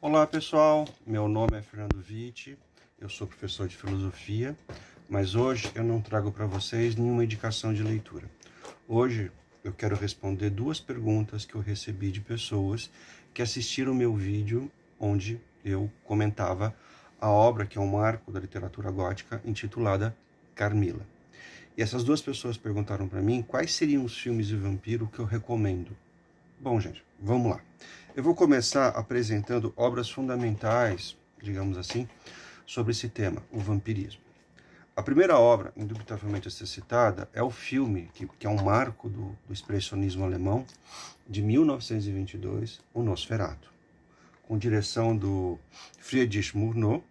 Olá pessoal, meu nome é Fernando Vitti, eu sou professor de filosofia, mas hoje eu não trago para vocês nenhuma indicação de leitura. Hoje eu quero responder duas perguntas que eu recebi de pessoas que assistiram meu vídeo onde eu comentava a obra que é um marco da literatura gótica intitulada Carmila. E essas duas pessoas perguntaram para mim quais seriam os filmes de vampiro que eu recomendo. Bom, gente, vamos lá. Eu vou começar apresentando obras fundamentais, digamos assim, sobre esse tema, o vampirismo. A primeira obra, indubitavelmente a ser citada, é o filme, que é um marco do expressionismo alemão, de 1922, O Nosferatu, com direção do Friedrich Murnau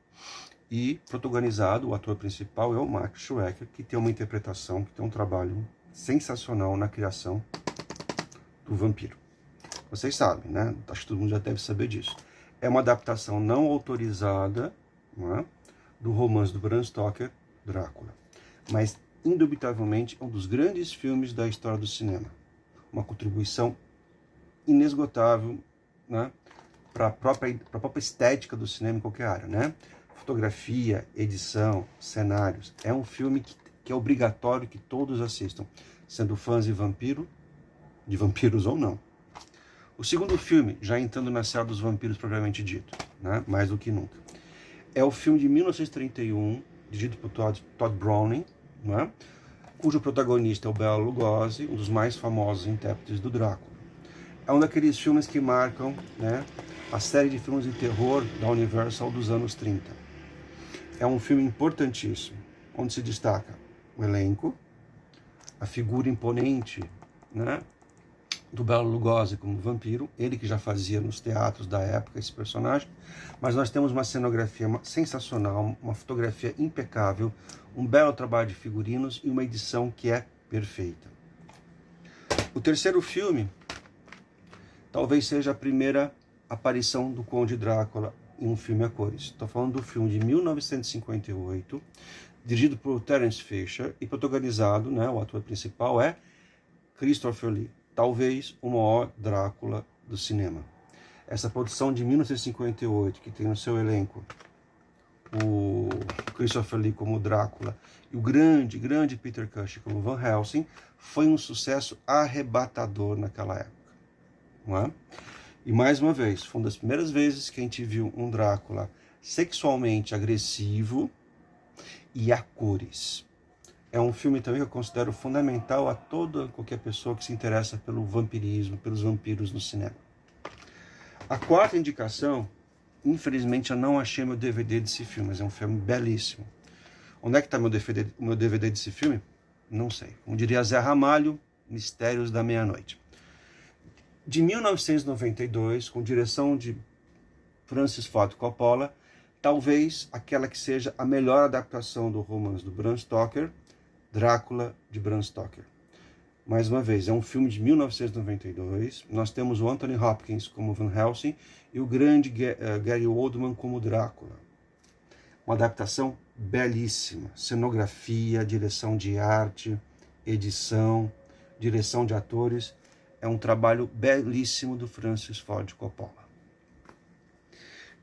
e protagonizado, o ator principal é o Max Schrecker, que tem uma interpretação, que tem um trabalho sensacional na criação do vampiro. Vocês sabem, né? Acho que todo mundo já deve saber disso. É uma adaptação não autorizada, não é? Do romance do Bram Stoker, Drácula. Mas, indubitavelmente, é um dos grandes filmes da história do cinema. Uma contribuição inesgotável, né? Para a própria estética do cinema em qualquer área, né? Fotografia, edição, cenários. É um filme que é obrigatório que todos assistam, sendo fãs de vampiros ou não. O segundo filme, já entrando na seara dos vampiros propriamente dito, né, mais do que nunca, é o filme de 1931, dirigido por Todd Browning, né, cujo protagonista é o Bela Lugosi, um dos mais famosos intérpretes do Drácula. É um daqueles filmes que marcam, né, a série de filmes de terror da Universal dos anos 30. É um filme importantíssimo, onde se destaca o elenco, a figura imponente, né, do Bela Lugosi como vampiro, ele que já fazia nos teatros da época esse personagem, mas nós temos uma cenografia sensacional, uma fotografia impecável, um belo trabalho de figurinos e uma edição que é perfeita. O terceiro filme talvez seja a primeira aparição do Conde Drácula em um filme a cores. Estou falando do filme de 1958, dirigido por Terence Fisher e protagonizado, né, o ator principal é Christopher Lee. Talvez o maior Drácula do cinema. Essa produção de 1958, que tem no seu elenco o Christopher Lee como Drácula e o grande Peter Cushing como Van Helsing, foi um sucesso arrebatador naquela época. Não é? E mais uma vez, foi uma das primeiras vezes que a gente viu um Drácula sexualmente agressivo e a cores. É um filme também que eu considero fundamental a qualquer pessoa que se interessa pelo vampirismo, pelos vampiros no cinema. A quarta indicação, infelizmente eu não achei meu DVD desse filme, mas é um filme belíssimo. Onde é que está o meu DVD desse filme? Não sei. Como diria Zé Ramalho, Mistérios da Meia-Noite. De 1992, com direção de Francis Ford Coppola, talvez aquela que seja a melhor adaptação do romance do Bram Stoker, Drácula, de Bram Stoker. Mais uma vez, é um filme de 1992. Nós temos o Anthony Hopkins como Van Helsing e o grande Gary Oldman como Drácula. Uma adaptação belíssima. Cenografia, direção de arte, edição, direção de atores. É um trabalho belíssimo do Francis Ford Coppola.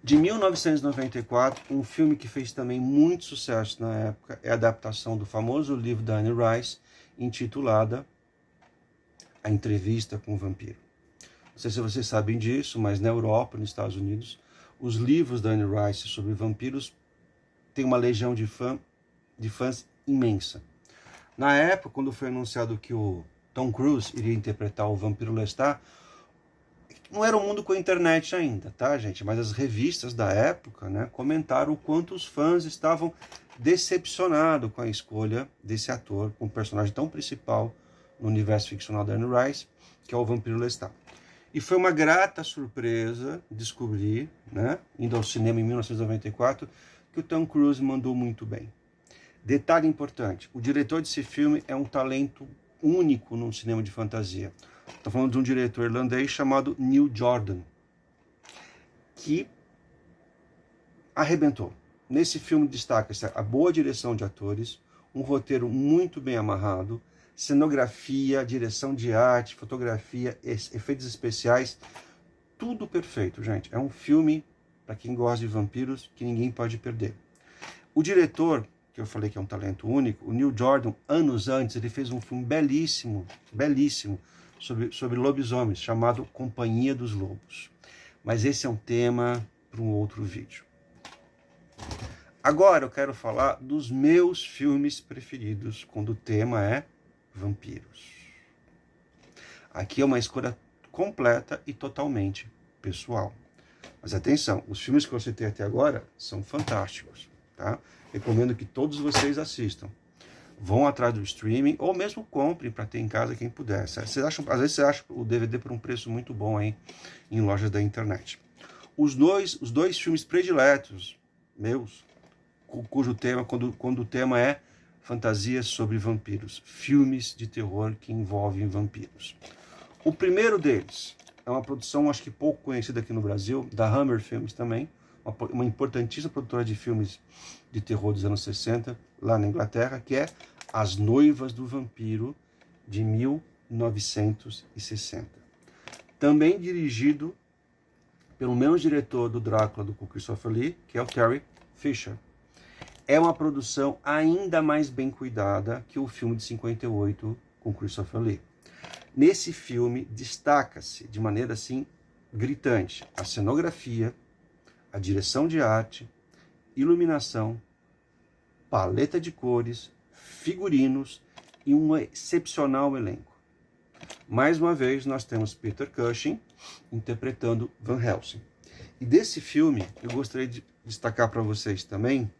De 1994, um filme que fez também muito sucesso na época é a adaptação do famoso livro da Anne Rice, intitulada A Entrevista com o Vampiro. Não sei se vocês sabem disso, mas na Europa, nos Estados Unidos, os livros da Anne Rice sobre vampiros têm uma legião de fãs imensa. Na época, quando foi anunciado que o Tom Cruise iria interpretar o vampiro Lestat, não era um mundo com a internet ainda, tá, gente? Mas as revistas da época, né, comentaram o quanto os fãs estavam decepcionados com a escolha desse ator, com um personagem tão principal no universo ficcional da Anne Rice, que é o vampiro Lestat. E foi uma grata surpresa descobrir, né, indo ao cinema em 1994, que o Tom Cruise mandou muito bem. Detalhe importante, o diretor desse filme é um talento único no cinema de fantasia. Estou falando de um diretor irlandês chamado Neil Jordan, que arrebentou. Nesse filme destaca-se a boa direção de atores, um roteiro muito bem amarrado, cenografia, direção de arte, fotografia, efeitos especiais, tudo perfeito, gente. É um filme para quem gosta de vampiros, que ninguém pode perder. O diretor, que eu falei que é um talento único, o Neil Jordan, anos antes, ele fez um filme belíssimo, belíssimo, sobre lobisomens, chamado Companhia dos Lobos. Mas esse é um tema para um outro vídeo. Agora eu quero falar dos meus filmes preferidos, quando o tema é vampiros. Aqui é uma escolha completa e totalmente pessoal. Mas atenção, os filmes que eu citei até agora são fantásticos, tá? Recomendo que todos vocês assistam. Vão atrás do streaming ou mesmo comprem para ter em casa quem puder. Às vezes você acha o DVD por um preço muito bom aí em lojas da internet. Os dois filmes prediletos meus, cujo tema, quando o tema é fantasia sobre vampiros, filmes de terror que envolvem vampiros. O primeiro deles é uma produção, acho que pouco conhecida aqui no Brasil, da Hammer Films também, uma importantíssima produtora de filmes de terror dos anos 60, lá na Inglaterra, que é As Noivas do Vampiro, de 1960. Também dirigido pelo mesmo diretor do Drácula, com Christopher Lee, que é o Terry Fisher. É uma produção ainda mais bem cuidada que o filme de 58 com Christopher Lee. Nesse filme, destaca-se de maneira assim gritante a cenografia, a direção de arte, iluminação, paleta de cores, figurinos e um excepcional elenco. Mais uma vez, nós temos Peter Cushing interpretando Van Helsing. E desse filme, eu gostaria de destacar para vocês também...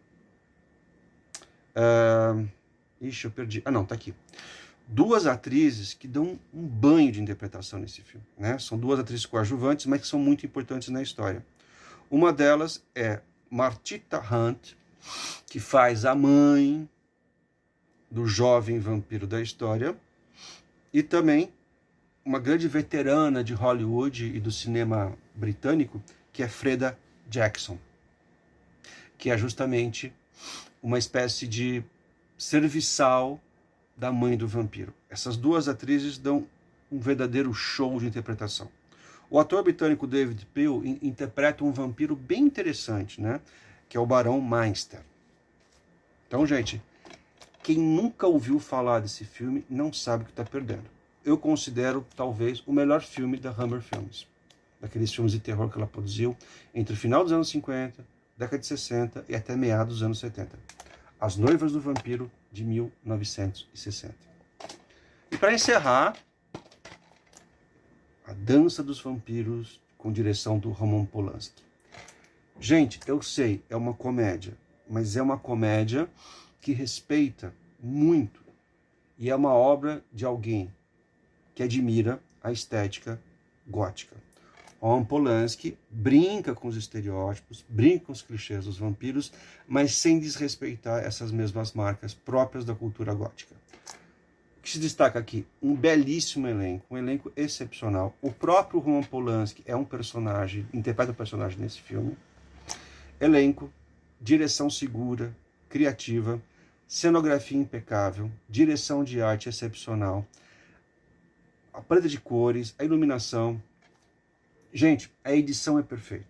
eu perdi. Não, tá aqui. Duas atrizes que dão um banho de interpretação nesse filme, né? São duas atrizes coadjuvantes, mas que são muito importantes na história. Uma delas é Martita Hunt, que faz a mãe do jovem vampiro da história, e também uma grande veterana de Hollywood e do cinema britânico, que é Freda Jackson, que é justamente uma espécie de serviçal da mãe do vampiro. Essas duas atrizes dão um verdadeiro show de interpretação. O ator britânico David Peel interpreta um vampiro bem interessante, né? Que é o Barão Meinster. Então, gente, quem nunca ouviu falar desse filme não sabe o que está perdendo. Eu considero, talvez, o melhor filme da Hammer Films. Daqueles filmes de terror que ela produziu entre o final dos anos 50, década de 60 e até meados dos anos 70. As Noivas do Vampiro, de 1960. E para encerrar, A Dança dos Vampiros, com direção do Roman Polanski. Gente, eu sei, é uma comédia, mas é uma comédia que respeita muito e é uma obra de alguém que admira a estética gótica. Roman Polanski brinca com os estereótipos, brinca com os clichês dos vampiros, mas sem desrespeitar essas mesmas marcas próprias da cultura gótica. O que se destaca aqui? Um belíssimo elenco, um elenco excepcional. O próprio Roman Polanski é um personagem, interpreta um personagem nesse filme. Elenco, direção segura, criativa, cenografia impecável, direção de arte excepcional, a paleta de cores, a iluminação. Gente, a edição é perfeita.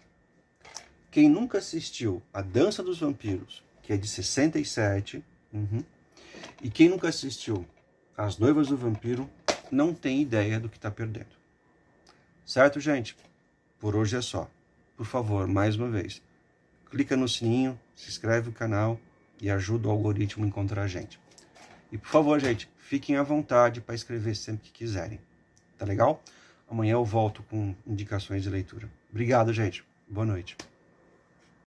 Quem nunca assistiu A Dança dos Vampiros, que é de 67, e quem nunca assistiu As Noivas do Vampiro, não tem ideia do que está perdendo. Certo, gente? Por hoje é só. Por favor, mais uma vez, clica no sininho, se inscreve no canal e ajuda o algoritmo a encontrar a gente. E por favor, gente, fiquem à vontade para escrever sempre que quiserem. Tá legal? Amanhã eu volto com indicações de leitura. Obrigado, gente. Boa noite.